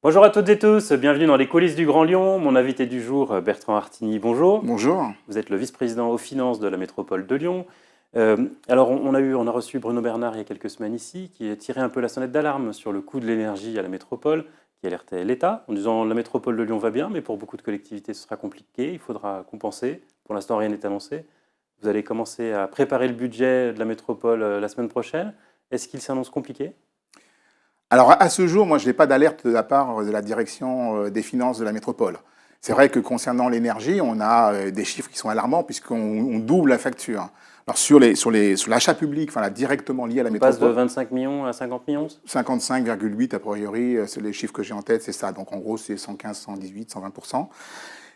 Bonjour à toutes et tous, bienvenue dans les coulisses du Grand Lyon. Mon invité du jour, Bertrand Artigny, bonjour. Bonjour. Vous êtes le vice-président aux finances de la métropole de Lyon. Alors, on a reçu Bruno Bernard il y a quelques semaines ici, qui a tiré un peu la sonnette d'alarme sur le coût de l'énergie à la métropole, qui alertait l'État, en disant la métropole de Lyon va bien, mais pour beaucoup de collectivités, ce sera compliqué, il faudra compenser. Pour l'instant, rien n'est annoncé. Vous allez commencer à préparer le budget de la métropole la semaine prochaine. Est-ce qu'il s'annonce compliqué? Alors à ce jour, moi je n'ai pas d'alerte de la part de la direction des finances de la métropole. C'est vrai que concernant l'énergie, on a des chiffres qui sont alarmants puisqu'on double la facture. Alors sur l'achat public, enfin là, directement lié à la On passe de métropole, 25 millions à 50 millions? 55,8 a priori, c'est les chiffres que j'ai en tête, c'est ça. Donc en gros c'est 115, 118, 120%.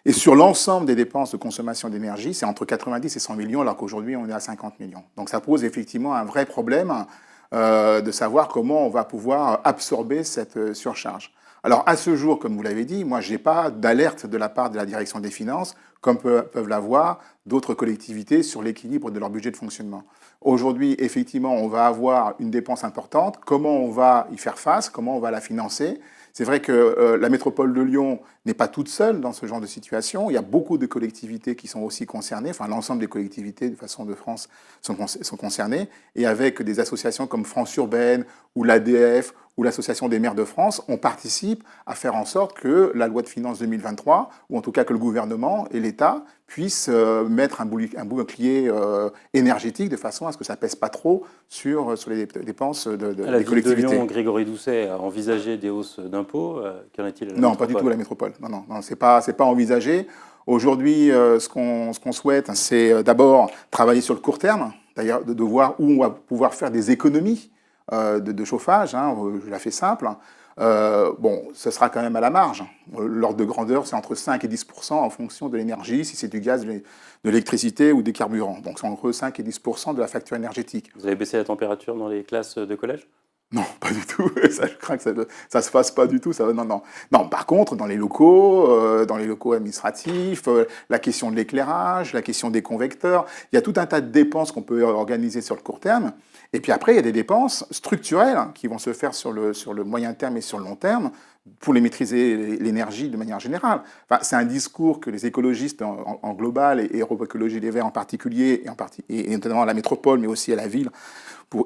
Et sur l'ensemble des dépenses de consommation d'énergie, c'est entre 90 et 100 millions, alors qu'aujourd'hui on est à 50 millions. Donc ça pose effectivement un vrai problème de savoir comment on va pouvoir absorber cette surcharge. Alors à ce jour, comme vous l'avez dit, moi je n'ai pas d'alerte de la part de la direction des finances, comme peuvent l'avoir d'autres collectivités sur l'équilibre de leur budget de fonctionnement. Aujourd'hui, effectivement, on va avoir une dépense importante. Comment on va y faire face? Comment on va la financer? C'est vrai que la métropole de Lyon n'est pas toute seule dans ce genre de situation. Il y a beaucoup de collectivités qui sont aussi concernées, enfin l'ensemble des collectivités de façon de France sont concernées, et avec des associations comme France Urbaine ou l'ADF ou l'Association des maires de France, on participe à faire en sorte que la loi de finances 2023, ou en tout cas que le gouvernement et l'État puissent mettre un bouclier énergétique de façon à ce que ça ne pèse pas trop sur les dépenses La des ville de collectivités. Lyon, Grégory Doucet, a envisagé des hausses d'impôts. Qu'en est-il à la Non, pas du tout métropole? la métropole. Non, non, non, c'est pas envisagé. Aujourd'hui, ce qu'on souhaite, c'est d'abord travailler sur le court terme, d'ailleurs de voir où on va pouvoir faire des économies de chauffage. Hein, je la fais simple. Bon, ce sera quand même à la marge. L'ordre de grandeur, c'est entre 5 et 10% en fonction de l'énergie, si c'est du gaz, de l'électricité ou des carburants. Donc c'est entre 5 et 10% de la facture énergétique. Vous avez baissé la température dans les classes de collège? Non, pas du tout. Ça, je crains que ça se fasse pas du tout. Ça, non, non. Non, par contre, dans les locaux administratifs, la question de l'éclairage, la question des convecteurs, il y a tout un tas de dépenses qu'on peut organiser sur le court terme. Et puis après, il y a des dépenses structurelles qui vont se faire sur le moyen terme et sur le long terme pour les maîtriser l'énergie de manière générale. Enfin, c'est un discours que les écologistes en global et Europe Écologie Les Verts en particulier, et notamment à la métropole, mais aussi à la ville,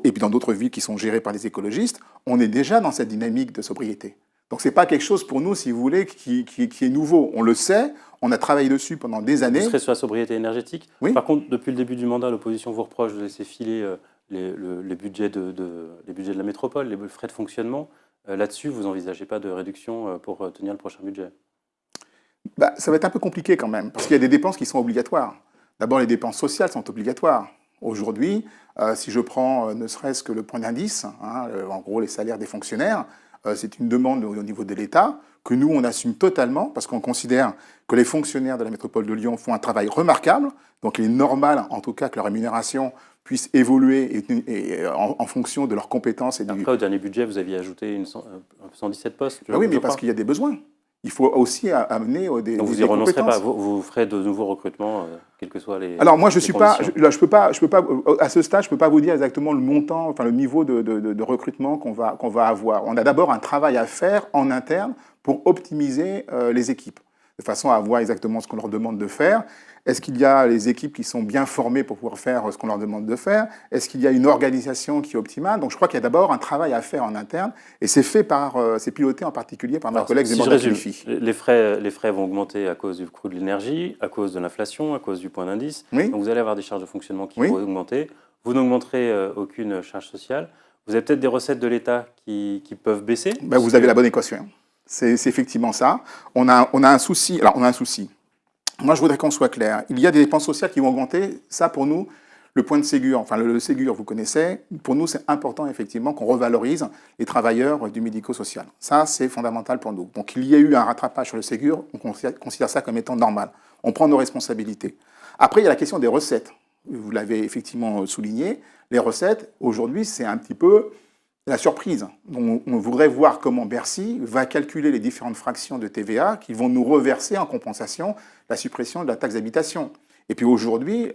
et puis dans d'autres villes qui sont gérées par des écologistes, on est déjà dans cette dynamique de sobriété. Donc ce n'est pas quelque chose pour nous, si vous voulez, qui est nouveau. On le sait, on a travaillé dessus pendant des Vous années. serez sur la sobriété énergétique. Oui. Par contre, depuis le début du mandat, l'opposition vous reproche de laisser filer les budgets les budgets de la métropole, les frais de fonctionnement. Là-dessus, vous n'envisagez pas de réduction pour tenir le prochain budget? Bah, ça va être un peu compliqué quand même, parce qu'il y a des dépenses qui sont obligatoires. D'abord, les dépenses sociales sont obligatoires. Aujourd'hui, si je prends ne serait-ce que le point d'indice, hein, en gros les salaires des fonctionnaires, c'est une demande au niveau de l'État que nous, on assume totalement, parce qu'on considère que les fonctionnaires de la métropole de Lyon font un travail remarquable, donc il est normal, en tout cas, que leur rémunération puisse évoluer en fonction de leurs compétences. Après, au dernier budget, vous aviez ajouté 117 postes. Ben oui, mais parce qu'il y a des besoins. Il faut aussi amener des Donc vous n'y renoncerez pas, compétences. vous ferez de nouveaux recrutements, quels que soient les. Alors moi, je les suis pas, conditions. je peux pas, à ce stade, je peux pas vous dire exactement le montant, enfin le niveau de recrutement qu'on va avoir. On a d'abord un travail à faire en interne pour optimiser les équipes, de façon à voir exactement ce qu'on leur demande de faire. Est-ce qu'il y a les équipes qui sont bien formées pour pouvoir faire ce qu'on leur demande de faire? Est-ce qu'il y a une organisation qui est optimale? Donc je crois qu'il y a d'abord un travail à faire en interne, et c'est fait c'est piloté en particulier par ma collègue Si je Zemmour résume, Khalifi. les frais vont augmenter à cause du coût de l'énergie, à cause de l'inflation, à cause du point d'indice. Oui, Donc vous allez avoir des charges de fonctionnement qui oui. vont augmenter. Vous n'augmenterez aucune charge sociale. Vous avez peut-être des recettes de l'État qui peuvent baisser. Ben, vous avez la bonne équation. C'est effectivement ça. On a un souci. Alors, on a un souci. Moi, je voudrais qu'on soit clair. Il y a des dépenses sociales qui vont augmenter. Ça, pour nous, le point de Ségur, enfin le Ségur, vous connaissez. Pour nous, c'est important, effectivement, qu'on revalorise les travailleurs du médico-social. Ça, c'est fondamental pour nous. Donc, il y a eu un rattrapage sur le Ségur. On considère ça comme étant normal. On prend nos responsabilités. Après, il y a la question des recettes. Vous l'avez effectivement souligné. Les recettes, aujourd'hui, c'est un petit peu la surprise. On voudrait voir comment Bercy va calculer les différentes fractions de TVA qui vont nous reverser en compensation la suppression de la taxe d'habitation. Et puis aujourd'hui,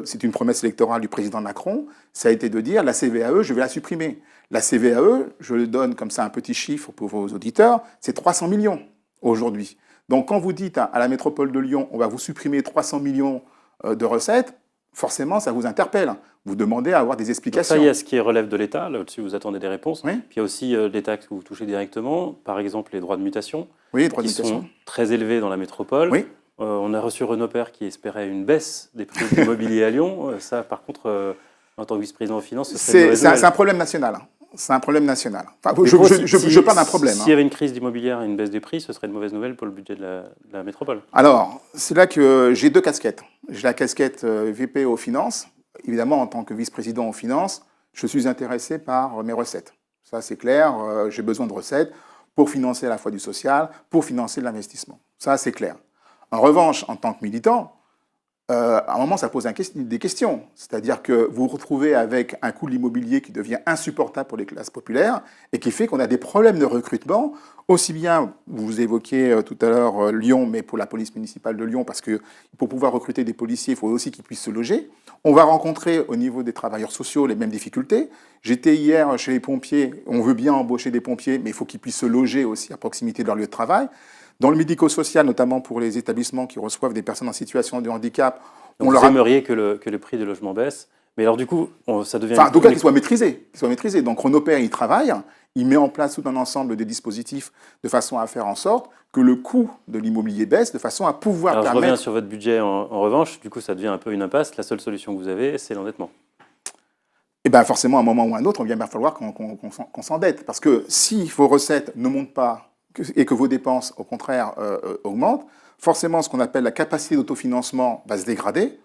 c'est une promesse électorale du président Macron, ça a été de dire la CVAE, je vais la supprimer. La CVAE, je le donne comme ça un petit chiffre pour vos auditeurs, c'est 300 millions aujourd'hui. Donc quand vous dites à la métropole de Lyon, on va vous supprimer 300 millions de recettes, forcément ça vous interpelle. Vous demandez à avoir des explications. Donc ça, il y a ce qui relève de l'État, là-dessus vous attendez des réponses. Oui. Puis il y a aussi des taxes que vous touchez directement, par exemple les droits de mutation, Oui, droits de qui mutation. sont très élevés dans la métropole. Oui. On a reçu Renaud Père qui espérait une baisse des prix de l'immobilier à Lyon. Ça, par contre, en tant que vice-président aux finances, c'est un problème national. C'est un problème national. Enfin, je parle d'un problème. S'il y avait une crise immobilière et une baisse des prix, ce serait une mauvaise nouvelle pour le budget de la métropole. Alors, c'est là que j'ai deux casquettes. J'ai la casquette VP aux finances. Évidemment, en tant que vice-président aux finances, je suis intéressé par mes recettes. Ça, c'est clair. J'ai besoin de recettes pour financer à la fois du social, pour financer de l'investissement. Ça, c'est clair. En revanche, en tant que militant, à un moment, ça pose des questions. C'est-à-dire que vous vous retrouvez avec un coût de l'immobilier qui devient insupportable pour les classes populaires et qui fait qu'on a des problèmes de recrutement, aussi bien, vous évoquiez tout à l'heure Lyon, mais pour la police municipale de Lyon, parce que pour pouvoir recruter des policiers, il faut aussi qu'ils puissent se loger. On va rencontrer au niveau des travailleurs sociaux les mêmes difficultés. J'étais hier chez les pompiers, on veut bien embaucher des pompiers, mais il faut qu'ils puissent se loger aussi à proximité de leur lieu de travail. Dans le médico-social, notamment pour les établissements qui reçoivent des personnes en situation de handicap, donc vous aimeriez que le prix des logements baisse, mais alors du coup, ça devient... Enfin, en tout cas, qu'il soit maîtrisé. Donc Renaud Père, il travaille, il met en place tout un ensemble de dispositifs de façon à faire en sorte que le coût de l'immobilier baisse, de façon à pouvoir alors, permettre... Je reviens sur votre budget en revanche, du coup ça devient un peu une impasse, la seule solution que vous avez, c'est l'endettement. Eh bien forcément, à un moment ou à un autre, il va falloir qu'on s'endette. Parce que si vos recettes ne montent pas et que vos dépenses, au contraire, augmentent, forcément, ce qu'on appelle la capacité d'autofinancement va se dégrader.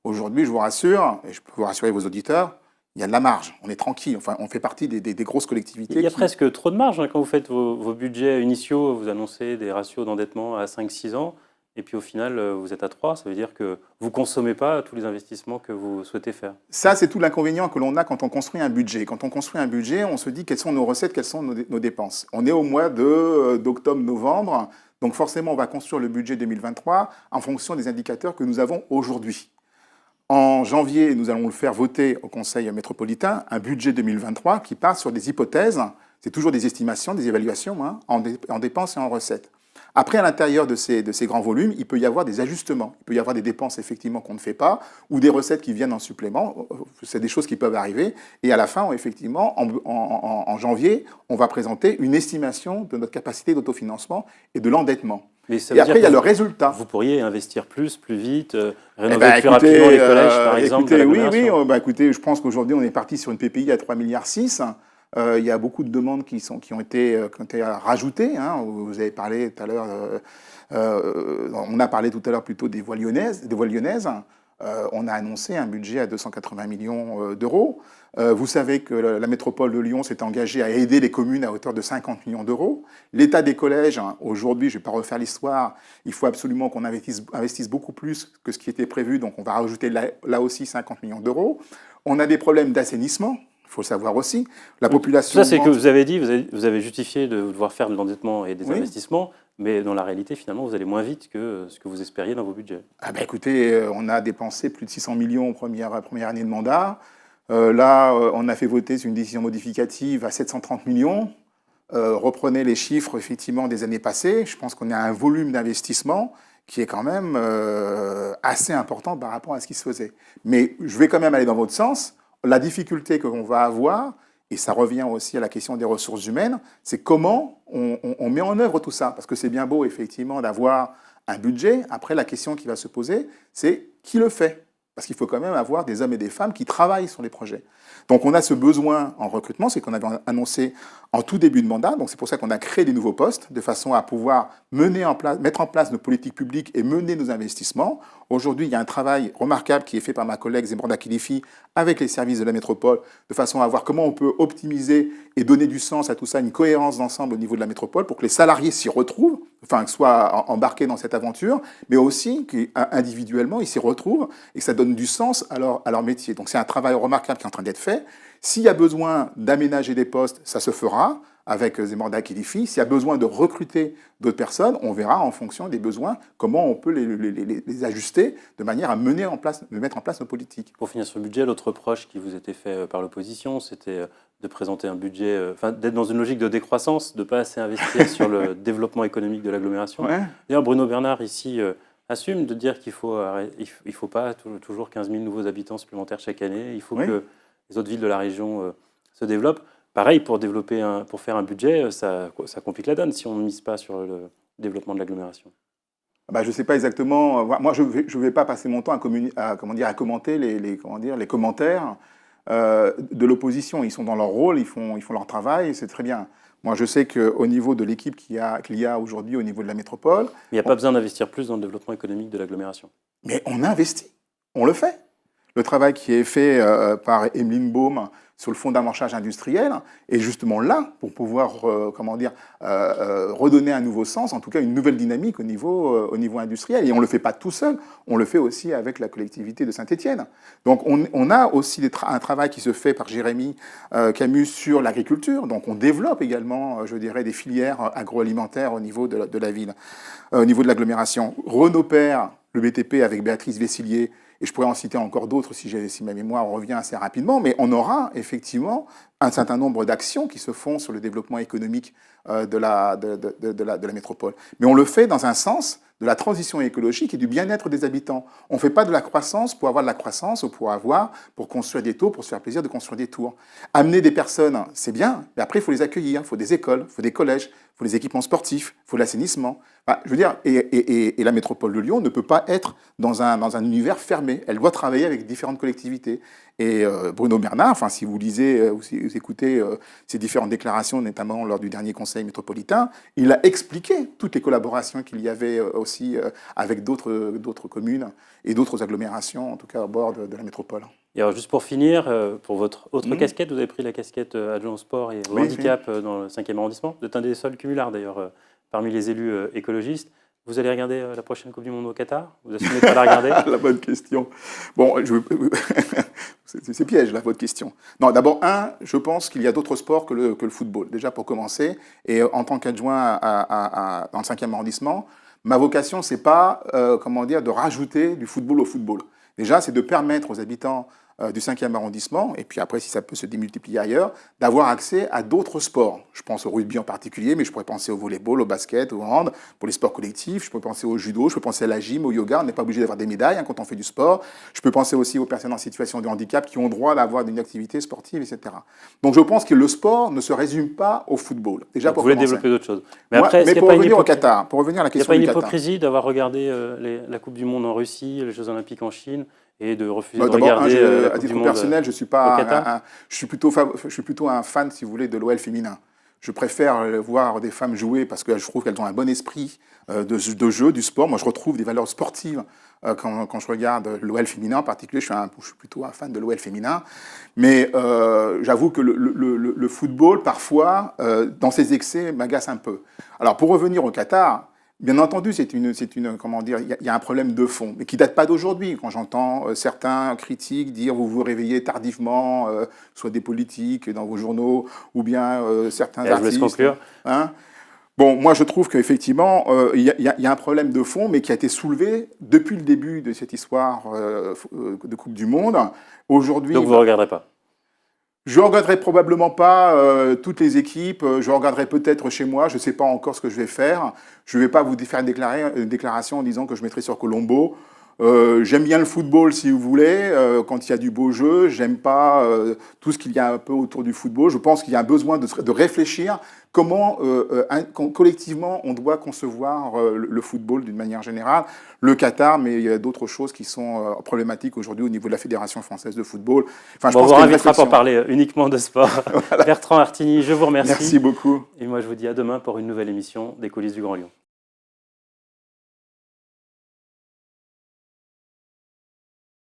Aujourd'hui, je vous rassure, et je peux vous rassurer vos auditeurs, il y a de la marge, on est tranquille, enfin, on fait partie des grosses collectivités. Il y a presque trop de marge, hein, quand vous faites vos budgets initiaux, vous annoncez des ratios d'endettement à 5-6 ans, et puis au final, vous êtes à 3, ça veut dire que vous ne consommez pas tous les investissements que vous souhaitez faire. Ça, c'est tout l'inconvénient que l'on a quand on construit un budget. Quand on construit un budget, on se dit quelles sont nos recettes, quelles sont nos dépenses. On est au mois d'octobre-novembre, donc forcément, on va construire le budget 2023 en fonction des indicateurs que nous avons aujourd'hui. En janvier, nous allons le faire voter au Conseil métropolitain, un budget 2023 qui part sur des hypothèses, c'est toujours des estimations, des évaluations, hein, en dépenses et en recettes. Après, à l'intérieur de ces grands volumes, il peut y avoir des ajustements. Il peut y avoir des dépenses, effectivement, qu'on ne fait pas, ou des recettes qui viennent en supplément. C'est des choses qui peuvent arriver. Et à la fin, effectivement, en janvier, on va présenter une estimation de notre capacité d'autofinancement et de l'endettement. Et après, il y a le résultat. Vous pourriez investir plus vite, rénover plus rapidement les collèges, par exemple. Écoutez, je pense qu'aujourd'hui, on est parti sur une PPI à 3,6 milliards. Il y a beaucoup de demandes qui ont été rajoutées. Hein. Vous avez parlé tout à l'heure, on a parlé tout à l'heure plutôt des voies lyonnaises. On a annoncé un budget à 280 millions d'euros. Vous savez que la métropole de Lyon s'est engagée à aider les communes à hauteur de 50 millions d'euros. L'état des collèges, aujourd'hui, je ne vais pas refaire l'histoire, il faut absolument qu'on investisse beaucoup plus que ce qui était prévu, donc on va rajouter là aussi 50 millions d'euros. On a des problèmes d'assainissement. Il faut le savoir aussi. La population. Ça, c'est que vous avez dit, vous avez justifié de devoir faire de l'endettement et des investissements, mais dans la réalité, finalement, vous allez moins vite que ce que vous espériez dans vos budgets. Écoutez, on a dépensé plus de 600 millions en première année de mandat. Là, on a fait voter une décision modificative à 730 millions. Reprenez les chiffres, effectivement, des années passées. Je pense qu'on a un volume d'investissement qui est quand même assez important par rapport à ce qui se faisait. Mais je vais quand même aller dans votre sens. La difficulté que l'on va avoir, et ça revient aussi à la question des ressources humaines, c'est comment on met en œuvre tout ça. Parce que c'est bien beau, effectivement, d'avoir un budget. Après, la question qui va se poser, c'est qui le fait ? Parce qu'il faut quand même avoir des hommes et des femmes qui travaillent sur les projets. Donc on a ce besoin en recrutement, c'est qu'on avait annoncé en tout début de mandat. Donc c'est pour ça qu'on a créé des nouveaux postes, de façon à pouvoir mettre en place nos politiques publiques et mener nos investissements. Aujourd'hui, il y a un travail remarquable qui est fait par ma collègue Zemborda Kilifi avec les services de la métropole, de façon à voir comment on peut optimiser et donner du sens à tout ça, une cohérence d'ensemble au niveau de la métropole, pour que les salariés s'y retrouvent, enfin, soient embarqués dans cette aventure, mais aussi qu'individuellement, ils s'y retrouvent et que ça donne du sens à leur métier. Donc c'est un travail remarquable qui est en train d'être fait. S'il y a besoin d'aménager des postes, ça se fera. avec Zemmour Khelifi. S'il y a besoin de recruter d'autres personnes, on verra en fonction des besoins comment on peut les ajuster de manière à mettre en place nos politiques. Pour finir sur le budget, l'autre reproche qui vous était fait par l'opposition, c'était de présenter un budget, d'être dans une logique de décroissance, de ne pas assez investir sur le développement économique de l'agglomération. Ouais. D'ailleurs, Bruno Bernard, ici, assume de dire qu'il faut pas toujours 15 000 nouveaux habitants supplémentaires chaque année. Il faut que les autres villes de la région se développent. Pareil, pour faire un budget, ça complique la donne si on ne mise pas sur le développement de l'agglomération. Je ne sais pas exactement. Moi, je vais pas passer mon temps à commenter les commentaires de l'opposition. Ils sont dans leur rôle, ils font leur travail, c'est très bien. Moi, je sais qu'au niveau de l'équipe qu'il y a aujourd'hui au niveau de la métropole... Il n'y a pas besoin d'investir plus dans le développement économique de l'agglomération. Mais on investit, on le fait. Le travail qui est fait par Emeline Baume sur le fonds d'amorçage industriel est justement là pour pouvoir redonner un nouveau sens, en tout cas une nouvelle dynamique au niveau industriel. Et on ne le fait pas tout seul, on le fait aussi avec la collectivité de Saint-Étienne. Donc on a aussi un travail qui se fait par Jérémy Camus sur l'agriculture. Donc on développe également, je dirais, des filières agroalimentaires au niveau de la ville, au niveau de l'agglomération. Renault Père, le BTP avec Béatrice Vessillier, et je pourrais en citer encore d'autres si ma mémoire revient assez rapidement, mais on aura effectivement un certain nombre d'actions qui se font sur le développement économique de la métropole. Mais on le fait dans un sens de la transition écologique et du bien-être des habitants. On ne fait pas de la croissance pour avoir de la croissance ou pour construire des tours, pour se faire plaisir de construire des tours. Amener des personnes, c'est bien, mais après il faut les accueillir, il faut des écoles, il faut des collèges, il faut des équipements sportifs, il faut l'assainissement. Je veux dire, et la métropole de Lyon ne peut pas être dans un univers fermé. Elle doit travailler avec différentes collectivités. Et Bruno Bernard, si vous lisez ou si vous écoutez ses différentes déclarations, notamment lors du dernier conseil métropolitain, il a expliqué toutes les collaborations qu'il y avait aussi avec d'autres communes et d'autres agglomérations, en tout cas au bord de la métropole. Et alors, juste pour finir, pour votre autre casquette, vous avez pris la casquette adjoint au sport et au handicap dans le 5e arrondissement. Vous êtes un des seuls cumulards, d'ailleurs, parmi les élus écologistes. Vous allez regarder la prochaine Coupe du Monde au Qatar? Vous assumez de pas la regarder? La bonne question. Bon, c'est piège, là, votre question. Non, d'abord, je pense qu'il y a d'autres sports que le football, déjà pour commencer. Et en tant qu'adjoint dans le 5e arrondissement, ma vocation, c'est pas, de rajouter du football au football. Déjà, c'est de permettre aux habitants du 5e arrondissement, et puis après, si ça peut se démultiplier ailleurs, d'avoir accès à d'autres sports. Je pense au rugby en particulier, mais je pourrais penser au volleyball, au basket, au hand, pour les sports collectifs. Je peux penser au judo, je peux penser à la gym, au yoga. On n'est pas obligé d'avoir des médailles quand on fait du sport. Je peux penser aussi aux personnes en situation de handicap qui ont droit d'avoir une activité sportive, etc. Donc je pense que le sport ne se résume pas au football. Déjà, pour vous voulez commencer. Développer d'autres choses. Mais après, pour revenir au Qatar, pour revenir à la question du Qatar. Il n'y a pas une Qatar. hypocrisie d'avoir regardé la Coupe du Monde en Russie, les Jeux Olympiques en Chine, et de refuser de D'abord, regarder la à Coupe titre du Monde personnel, je suis plutôt un fan, si vous voulez, de l'OL féminin. Je préfère voir des femmes jouer parce que je trouve qu'elles ont un bon esprit de jeu, du sport. Moi, je retrouve des valeurs sportives quand je regarde l'OL féminin en particulier. Je suis plutôt un fan de l'OL féminin. Mais j'avoue que le football, parfois, dans ses excès, m'agace un peu. Alors, pour revenir au Qatar, bien entendu, il y a un problème de fond, mais qui date pas d'aujourd'hui. Quand j'entends certains critiques dire vous vous réveillez tardivement, soit des politiques dans vos journaux, ou bien certains artistes. Je vous laisse conclure. Bon, moi je trouve qu'effectivement, il y a un problème de fond, mais qui a été soulevé depuis le début de cette histoire de Coupe du Monde. Aujourd'hui, donc vous ne regarderez pas? Je ne regarderai probablement pas toutes les équipes, je regarderai peut-être chez moi, je ne sais pas encore ce que je vais faire. Je ne vais pas vous faire une déclaration en disant que je mettrai sur Colombo. J'aime bien le football si vous voulez, quand il y a du beau jeu. J'aime pas tout ce qu'il y a un peu autour du football. Je pense qu'il y a un besoin de réfléchir comment collectivement on doit concevoir le football d'une manière générale. Le Qatar, mais il y a d'autres choses qui sont problématiques aujourd'hui au niveau de la Fédération française de football. Enfin, je pense on vous invitera pour parler uniquement de sport. Voilà. Bertrand Artini, je vous remercie. Merci beaucoup. Et moi je vous dis à demain pour une nouvelle émission des coulisses du Grand Lyon.